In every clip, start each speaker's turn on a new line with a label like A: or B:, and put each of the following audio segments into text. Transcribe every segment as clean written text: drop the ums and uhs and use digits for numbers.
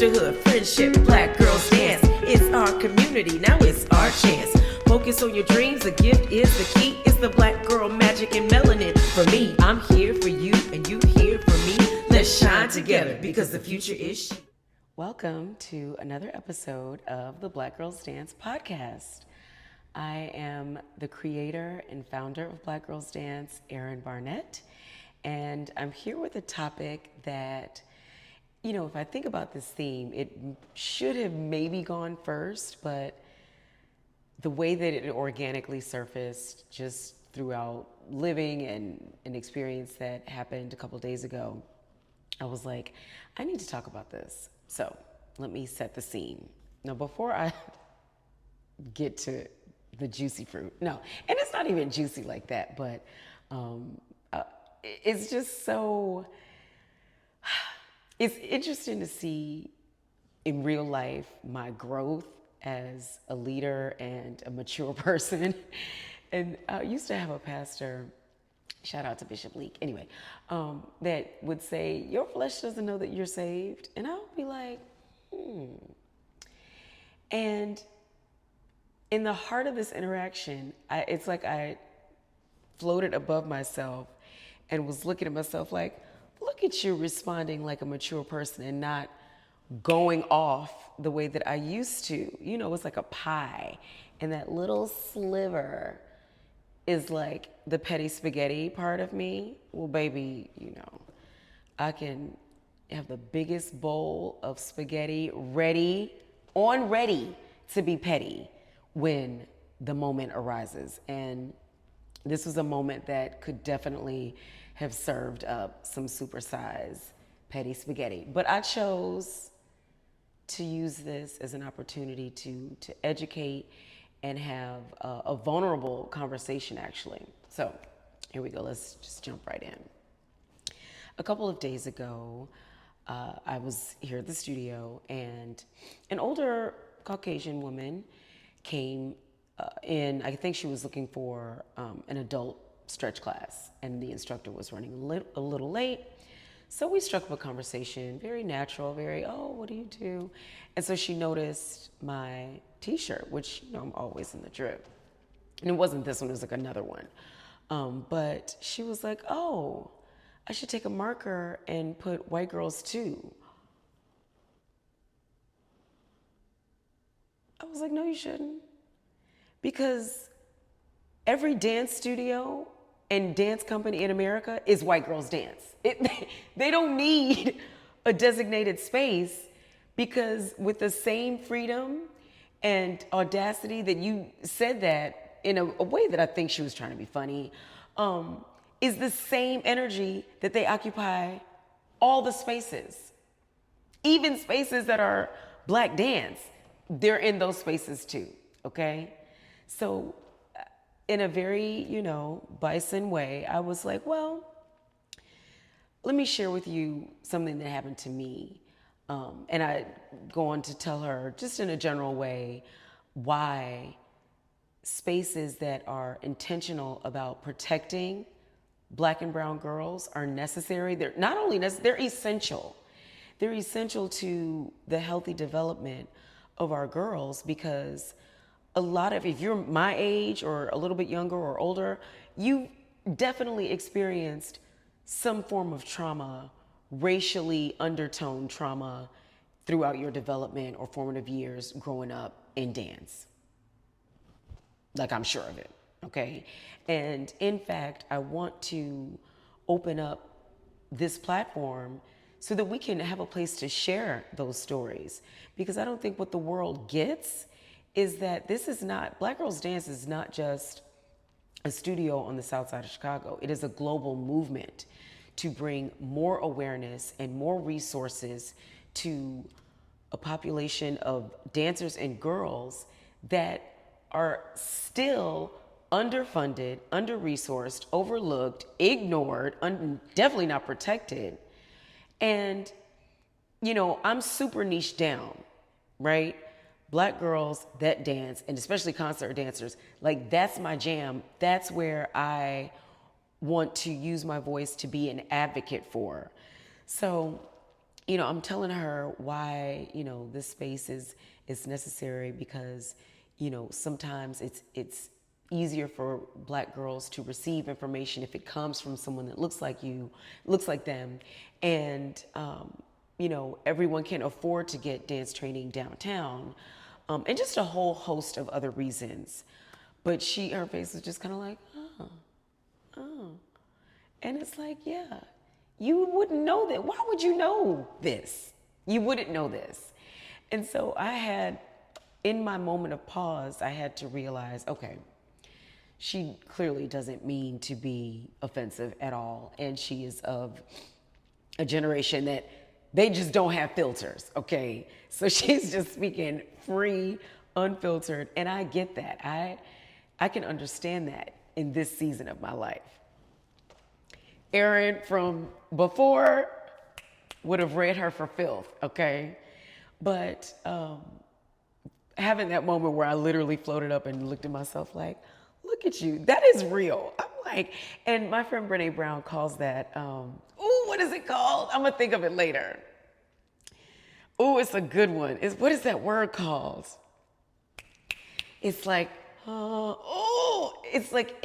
A: sisterhood, friendship, black girls dance. It's our community, now it's our chance. Focus on your dreams, the gift is the key. It's the black girl magic and melanin. For me, I'm here for you and you here for me. Let's shine together because the future is she.
B: Welcome to another episode of the Black Girls Dance podcast. I am the creator and founder of Black Girls Dance, Erin Barnett, and I'm here with a topic that, you know, if I think about this theme, it should have maybe gone first, but the way that it organically surfaced just throughout living and an experience that happened a couple days ago, I was like, I need to talk about this. So let me set the scene. Now, before I get to the juicy fruit, no, and it's not even juicy like that, but it's just so, it's interesting to see in real life my growth as a leader and a mature person. And I used to have a pastor, shout out to Bishop Leak, anyway, that would say, your flesh doesn't know that you're saved. And I would be like, And in the heart of this interaction, it's like I floated above myself and was looking at myself like, look at you responding like a mature person and not going off the way that I used to. You know, it's like a pie, and that little sliver is like the petty spaghetti part of me. Well, baby, you know, I can have the biggest bowl of spaghetti ready to be petty when the moment arises. And this was a moment that could definitely have served up some supersized petty spaghetti. But I chose to use this as an opportunity to educate and have a vulnerable conversation, actually. So here we go. Let's just jump right in. A couple of days ago, I was here at the studio, and an older Caucasian woman came in. I think she was looking for an adult stretch class, and the instructor was running a little late. So we struck up a conversation, very natural, very, oh, what do you do? And so she noticed my t-shirt, which, you know, I'm always in the drip. And it wasn't this one, it was like another one. But she was like, oh, I should take a marker and put white girls too. I was like, no, you shouldn't. Because every dance studio and dance company in America is white girls dance. They don't need a designated space, because with the same freedom and audacity that you said that in a way that I think she was trying to be funny, is the same energy that they occupy all the spaces. Even spaces that are black dance, they're in those spaces too, okay? So in a very, you know, bison way, I was like, well, let me share with you something that happened to me. And I go on to tell her, just in a general way, why spaces that are intentional about protecting black and brown girls are necessary. They're not only necessary, they're essential. They're essential to the healthy development of our girls, because a lot of, if you're my age or a little bit younger or older, you definitely experienced some form of trauma, racially undertoned trauma throughout your development or formative years growing up in dance. Like, I'm sure of it, okay? And in fact, I want to open up this platform so that we can have a place to share those stories. Because I don't think what the world gets is that this is not, Black Girls Dance is not just a studio on the south side of Chicago. It is a global movement to bring more awareness and more resources to a population of dancers and girls that are still underfunded, under-resourced, overlooked, ignored, definitely not protected. And, you know, I'm super niche down, right? Black girls that dance, and especially concert dancers, like, that's my jam. That's where I want to use my voice to be an advocate for. So I'm telling her why, this space is necessary because, sometimes it's easier for Black girls to receive information if it comes from someone that looks like you, looks like them. And, everyone can't afford to get dance training downtown, and just a whole host of other reasons. But her face was just kind of like, oh. And it's like, yeah, you wouldn't know that. Why would you know this? You wouldn't know this. And so in my moment of pause, I had to realize, okay, she clearly doesn't mean to be offensive at all. And she is of a generation that they just don't have filters, okay? So she's just speaking free, unfiltered. And I get that. I can understand that in this season of my life. Aaron from before would have read her for filth, okay? But having that moment where I literally floated up and looked at myself like, look at you, that is real. I'm like, and my friend Brene Brown calls that, what is it called? I'm gonna think of it later. It's a good one. What is that word called? It's like, it's like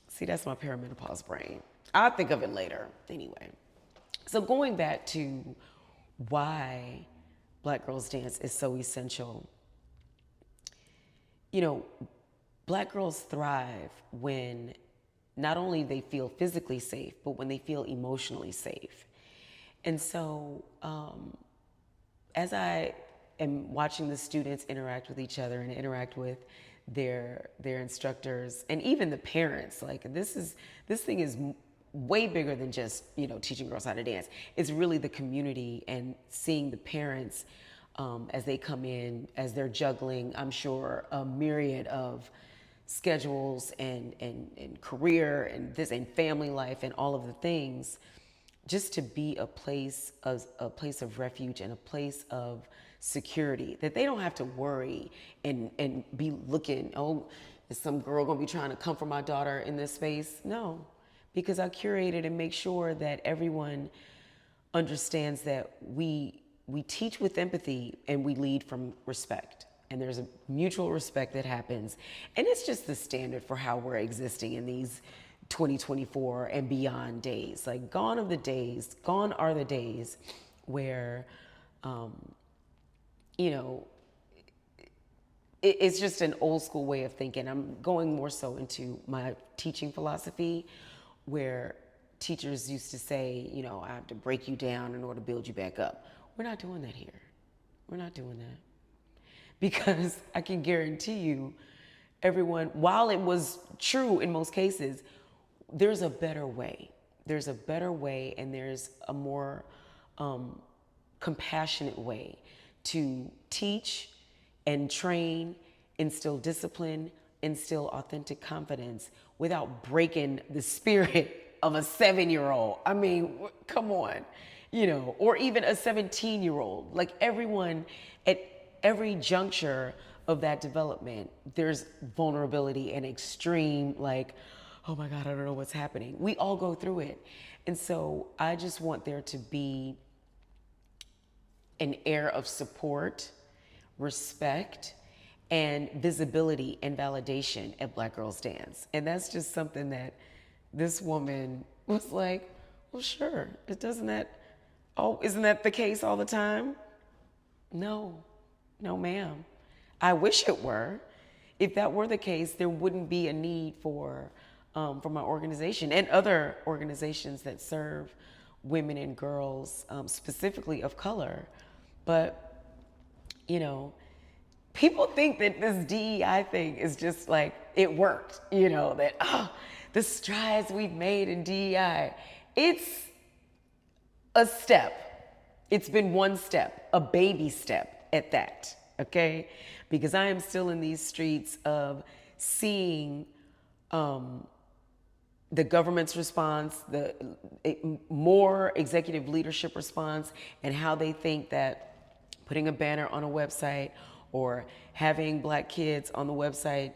B: see, that's my perimenopause brain. I'll think of it later. Anyway, so going back to why Black Girls Dance is so essential. Black girls thrive when not only they feel physically safe, but when they feel emotionally safe. And so as I am watching the students interact with each other and interact with their instructors and even the parents, like this thing is way bigger than just, teaching girls how to dance. It's really the community and seeing the parents as they come in, as they're juggling, I'm sure, a myriad of schedules and career and family life and all of the things, just to be a place of refuge and a place of security, that they don't have to worry and be looking, is some girl gonna be trying to come for my daughter in this space? No, because I curated and make sure that everyone understands that we teach with empathy and we lead from respect. And there's a mutual respect that happens. And it's just the standard for how we're existing in these 2024 and beyond days. Like gone are the days where, it's just an old school way of thinking. I'm going more so into my teaching philosophy, where teachers used to say, I have to break you down in order to build you back up. We're not doing that here. We're not doing that. Because I can guarantee you, everyone, while it was true in most cases, there's a better way. There's a better way, and there's a more compassionate way to teach and train, instill discipline, instill authentic confidence without breaking the spirit of a 7-year-old. I mean, come on, or even a 17-year-old. Like everyone at every juncture of that development, there's vulnerability and extreme, like, oh my God, I don't know what's happening. We all go through it. And so I just want there to be an air of support, respect, and visibility and validation at Black Girls Dance. And that's just something that this woman was like, well, sure, isn't that the case all the time? No, ma'am. I wish it were. If that were the case, there wouldn't be a need for my organization and other organizations that serve women and girls, specifically of color. But, people think that this DEI thing is just like, it worked, that, the strides we've made in DEI. It's a step. It's been one step, a baby step at that, okay? Because I am still in these streets of seeing the government's response, the more executive leadership response, and how they think that putting a banner on a website or having Black kids on the website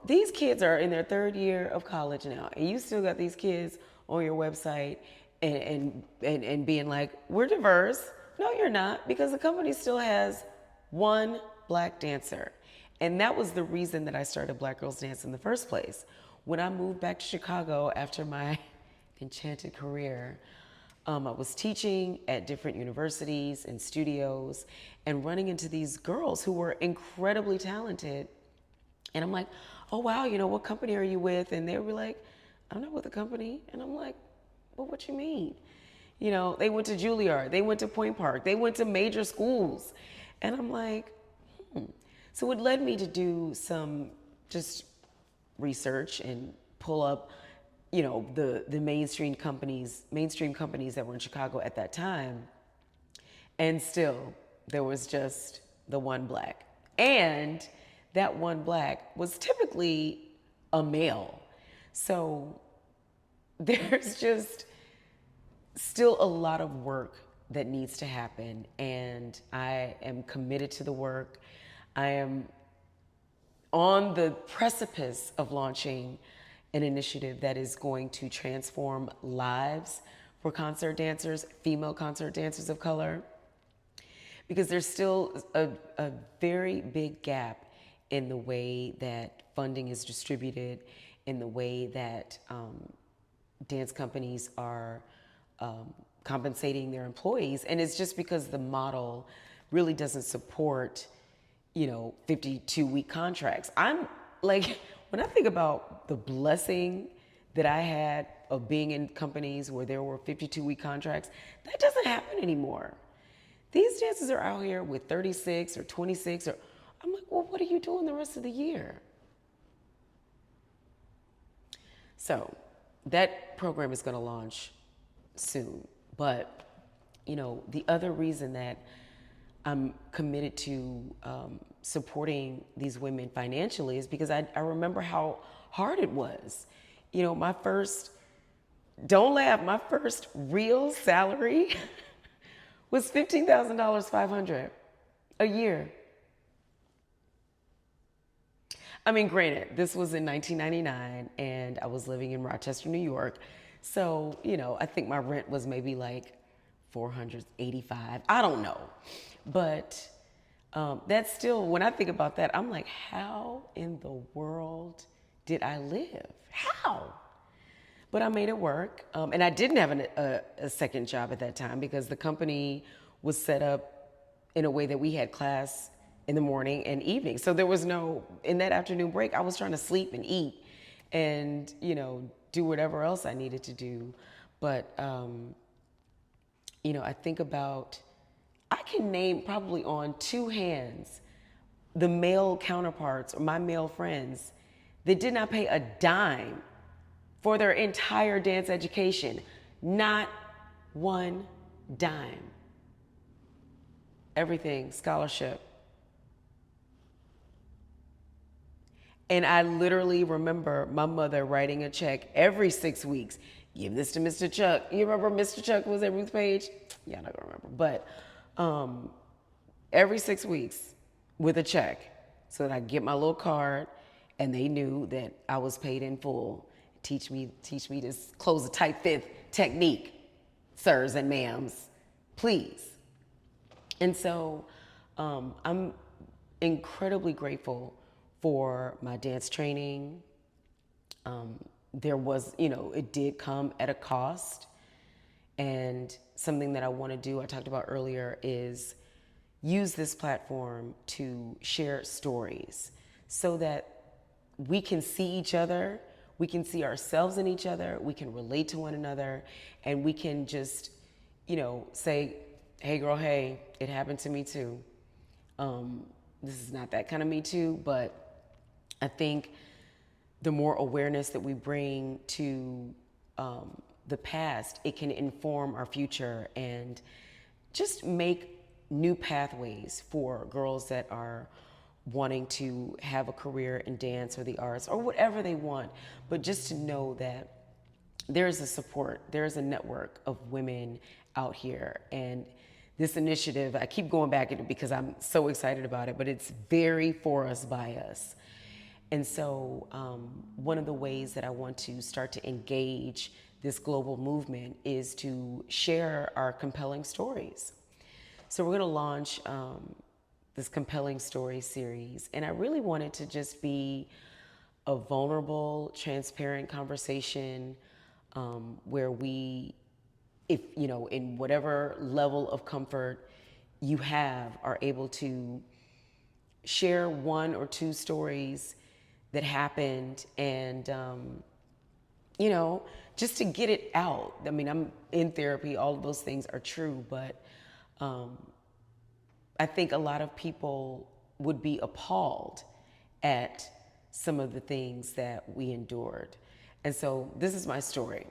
B: these kids are in their 3rd year of college now, and you still got these kids on your website, and being like, we're diverse. No, you're not, because the company still has one black dancer. And that was the reason that I started Black Girls Dance in the first place. When I moved back to Chicago after my enchanted career, I was teaching at different universities and studios and running into these girls who were incredibly talented. And I'm like, oh, wow, what company are you with? And they were like, I'm not with a company. And I'm like, well, what you mean? They went to Juilliard, they went to Point Park, they went to major schools. And I'm like, So it led me to do some just research and pull up, the mainstream companies that were in Chicago at that time. And still, there was just the one black. And that one black was typically a male. So there's just still a lot of work that needs to happen. And I am committed to the work. I am on the precipice of launching an initiative that is going to transform lives for concert dancers, female concert dancers of color, because there's still a very big gap in the way that funding is distributed, in the way that dance companies are compensating their employees. And it's just because the model really doesn't support 52-week contracts. I'm like, when I think about the blessing that I had of being in companies where there were 52-week contracts, that doesn't happen anymore. These dancers are out here with 36 or 26, or I'm like, well, what are you doing the rest of the year? So that program is going to launch soon. But, the other reason that I'm committed to supporting these women financially is because I remember how hard it was. My first, don't laugh, my first real salary was $15,000, $500 a year. I mean, granted, this was in 1999 and I was living in Rochester, New York. So, I think my rent was maybe like $485. I don't know. But that's still, when I think about that, I'm like, how in the world did I live? How? But I made it work. And I didn't have a second job at that time because the company was set up in a way that we had class in the morning and evening. So there was no, in that afternoon break, I was trying to sleep and eat and, do whatever else I needed to do. But, I think about, I can name probably on two hands the male counterparts or my male friends that did not pay a dime for their entire dance education. Not one dime. Everything, scholarship. And I literally remember my mother writing a check every 6 weeks. Give this to Mr. Chuck. You remember Mr. Chuck was at Ruth Page? Yeah, I'm not gonna remember. But every 6 weeks with a check so that I get my little card and they knew that I was paid in full. Teach me to close a tight fifth technique, sirs and ma'ams, please. And so I'm incredibly grateful for my dance training. There was, it did come at a cost. And something that I want to do, I talked about earlier, is use this platform to share stories so that we can see each other, we can see ourselves in each other, we can relate to one another, and we can just, say, hey girl, hey, it happened to me too. This is not that kind of me too, but I think the more awareness that we bring to the past, it can inform our future and just make new pathways for girls that are wanting to have a career in dance or the arts or whatever they want. But just to know that there's a support, there's a network of women out here. And this initiative, I keep going back at it because I'm so excited about it, but it's very for us, by us. And so one of the ways that I want to start to engage this global movement is to share our compelling stories. So we're going to launch this compelling story series, and I really want it to just be a vulnerable, transparent conversation where we, if you know, in whatever level of comfort you have, are able to share one or two stories that happened, and you know, just to get it out. I mean, I'm in therapy, all of those things are true, but I think a lot of people would be appalled at some of the things that we endured. And so this is my story.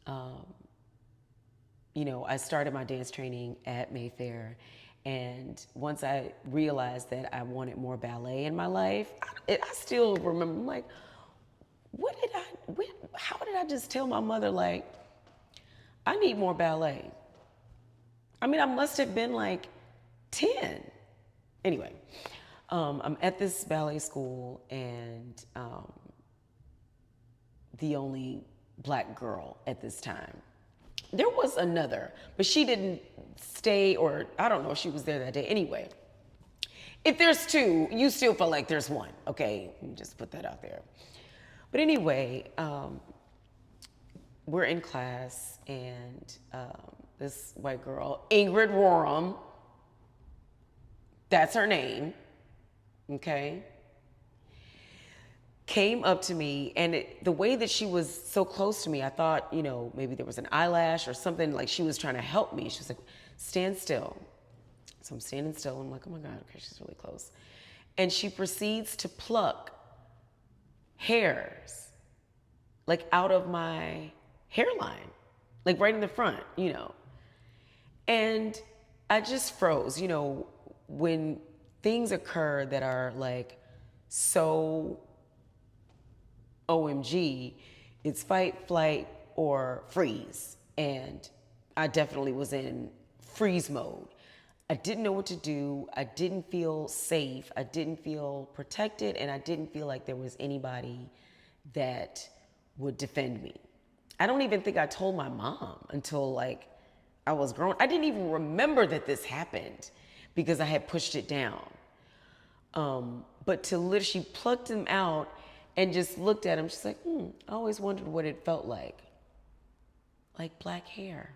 B: You know, I started my dance training at Mayfair, and once I realized that I wanted more ballet in my life, I still remember, I'm like, how did I just tell my mother, like, I need more ballet? I mean, I must have been like 10. Anyway, I'm at this ballet school, and the only black girl at this time. There was another, but she didn't stay, or I don't know if she was there that day. Anyway, if there's two, you still feel like there's one. Okay, let me just put that out there. But anyway, we're in class, and this white girl, Ingrid Roram, that's her name, okay, came up to me, and the way that she was so close to me, I thought, you know, maybe there was an eyelash or something, like she was trying to help me. She was like, stand still. So I'm standing still. I'm like, oh my God, okay, she's really close. And she proceeds to pluck hairs, like out of my hairline, like right in the front, you know. And I just froze, you know, when things occur that are like so OMG, it's fight, flight, or freeze. And I definitely was in freeze mode. I didn't know what to do. I didn't feel safe. I didn't feel protected. And I didn't feel like there was anybody that would defend me. I don't even think I told my mom until like I was grown. I didn't even remember that this happened because I had pushed it down. But to literally, she plucked him out and just looked at him. She's like, I always wondered what it felt like black hair.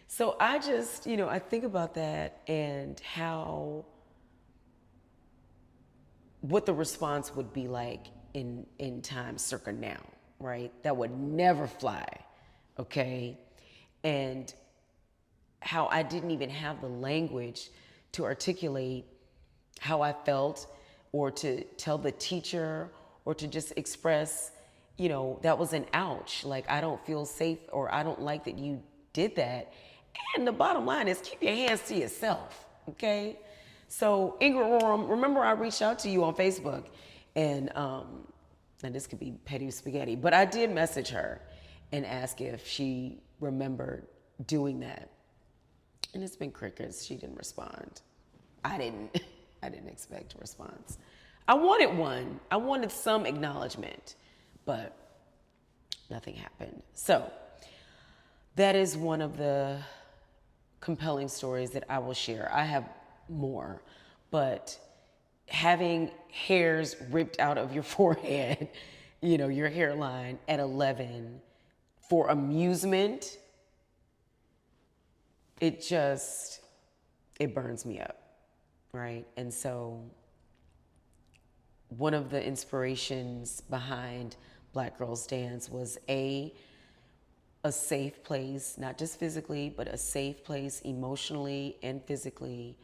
B: So I just, you know, I think about that and how, what the response would be like in times circa now, right? That would never fly, okay? And how I didn't even have the language to articulate how I felt, or to tell the teacher, or to just express, you know, that was an ouch. Like, I don't feel safe, or I don't like that you did that. And the bottom line is, keep your hands to yourself, okay? So Ingrid Roram, remember I reached out to you on Facebook, and this could be petty spaghetti, but I did message her and ask if she remembered doing that. And it's been crickets. She didn't respond. I didn't expect a response. I wanted one. I wanted some acknowledgement, but nothing happened. So that is one of the compelling stories that I will share. I have more, but having hairs ripped out of your forehead, you know, your hairline at 11 for amusement, it burns me up, right? And so one of the inspirations behind Black Girls Dance was a safe place, not just physically, but a safe place emotionally and physically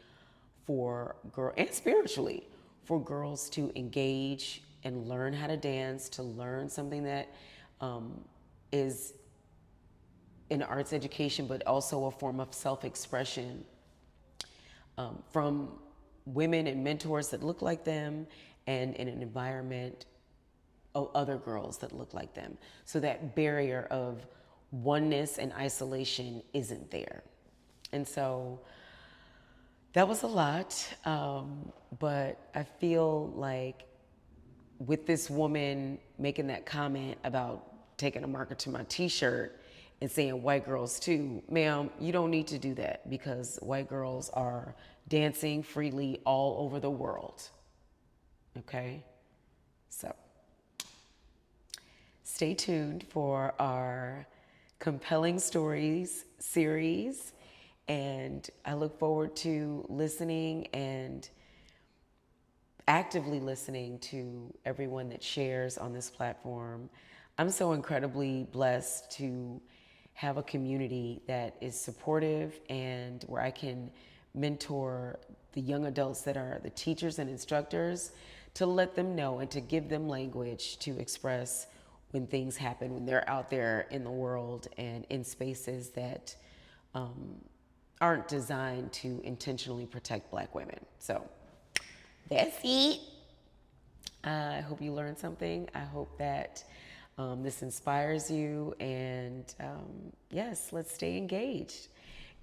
B: for girls, and spiritually, for girls to engage and learn how to dance, to learn something that is an arts education, but also a form of self-expression from women and mentors that look like them, and in an environment of other girls that look like them. So that barrier of oneness and isolation isn't there. And so that was a lot, but I feel like with this woman making that comment about taking a marker to my t-shirt and saying white girls too, ma'am, you don't need to do that because white girls are dancing freely all over the world. Okay? So stay tuned for our compelling stories series, and I look forward to listening and actively listening to everyone that shares on this platform. I'm so incredibly blessed to have a community that is supportive and where I can mentor the young adults that are the teachers and instructors to let them know and to give them language to express when things happen, when they're out there in the world and in spaces that aren't designed to intentionally protect Black women. So that's it. I hope you learned something. I hope that this inspires you. And yes, let's stay engaged.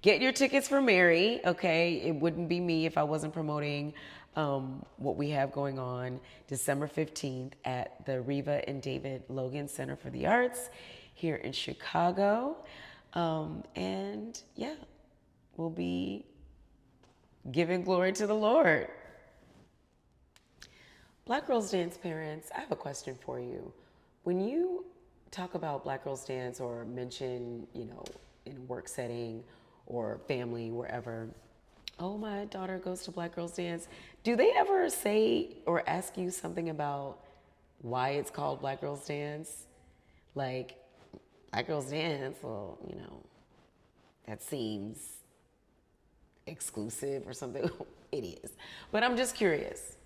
B: Get your tickets for Mary, okay? It wouldn't be me if I wasn't promoting what we have going on December 15th at the Reva and David Logan Center for the Arts here in Chicago. And yeah, we'll be giving glory to the Lord. Black Girls Dance parents, I have a question for you. When you talk about Black Girls Dance or mention, in a work setting or family, wherever, oh, my daughter goes to Black Girls Dance, do they ever say or ask you something about why it's called Black Girls Dance? Like, Black Girls Dance, well, that seems exclusive or something. It is. But I'm just curious.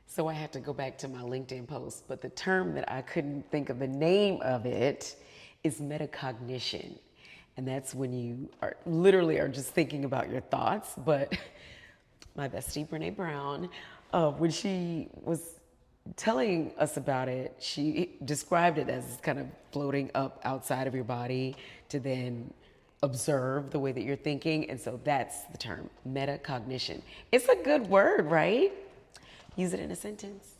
B: So I had to go back to my LinkedIn post, but the term that I couldn't think of the name of it is metacognition. And that's when you are just thinking about your thoughts. But my bestie, Brene Brown, when she was telling us about it, she described it as kind of floating up outside of your body to then observe the way that you're thinking. And so that's the term, metacognition. It's a good word, right? Use it in a sentence.